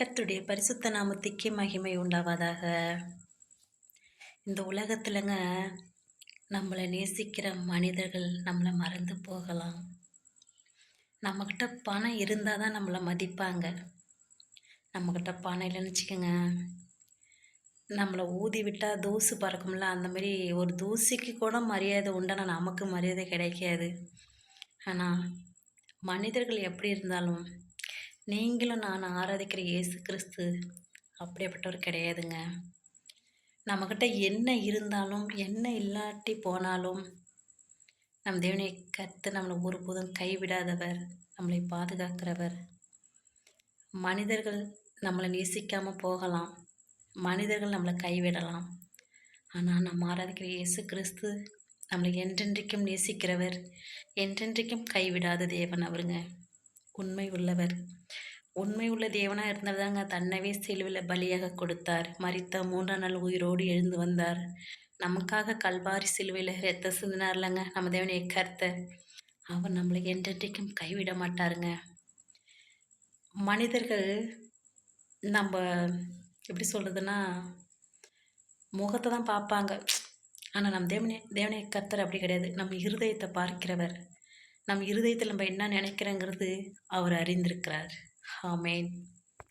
கர்த்தருடைய பரிசுத்த நாமத்துக்கே மகிமை உண்டாவதாக. இந்த உலகத்துலங்க நம்மளை நேசிக்கிற மனிதர்கள் நம்மளை மறந்து போகலாம். நம்மக்கிட்ட பணம் இருந்தால் தான் நம்மளை மதிப்பாங்க. நம்மக்கிட்ட பணம் இல்லைன்னு வச்சுக்கோங்க, நம்மளை ஊதி விட்டால் தூசு பறக்கும்ல, அந்த மாதிரி ஒரு தூசிக்கு கூட மரியாதை உண்டான நமக்கு மரியாதை கிடைக்காது. ஆனால் மனிதர்கள் எப்படி இருந்தாலும், நீங்களும் நான் ஆராதிக்கிற இயேசு கிறிஸ்து அப்படிப்பட்டவர் கிடையாதுங்க. நம்மக்கிட்ட என்ன இருந்தாலும் என்ன இல்லாட்டி போனாலும் நம் தேவனை கர்த்தர் நம்மளை ஒருபோதும் கைவிடாதவர், நம்மளை பாதுகாக்கிறவர். மனிதர்கள் நம்மளை நேசிக்காமல் போகலாம், மனிதர்கள் நம்மளை கைவிடலாம். ஆனால் நம்ம ஆராதிக்கிற இயேசு கிறிஸ்து நம்மளை என்றென்றைக்கும் நேசிக்கிறவர், என்றென்றைக்கும் கைவிடாத தேவன் அவருங்க. உண்மை உள்ளவர். உண்மை உள்ள தேவனாக இருந்தால் தாங்க தன்னவே சிலுவையில் பலியாக கொடுத்தார். மரித்த 3ஆம் நாள் உயிரோடு எழுந்து வந்தார். நமக்காக கல்வாரி சிலுவையில் ரத்தம் சிந்தினார்லங்க நம்ம தேவனை கர்த்தர். அவர் நம்மளை என்றென்றைக்கும் கைவிட மாட்டாருங்க. மனிதர்கள் நம்ம எப்படி சொல்கிறதுன்னா, முகத்தை தான் பார்ப்பாங்க. ஆனால் நம்ம தேவனை கர்த்தர் அப்படி கிடையாது. நம்ம இருதயத்தை பார்க்கிறவர். நம்ம இருதயத்தில் நம்ம என்ன நினைக்கிறோங்கிறது அவர் அறிந்திருக்கிறார். ஆமேன்.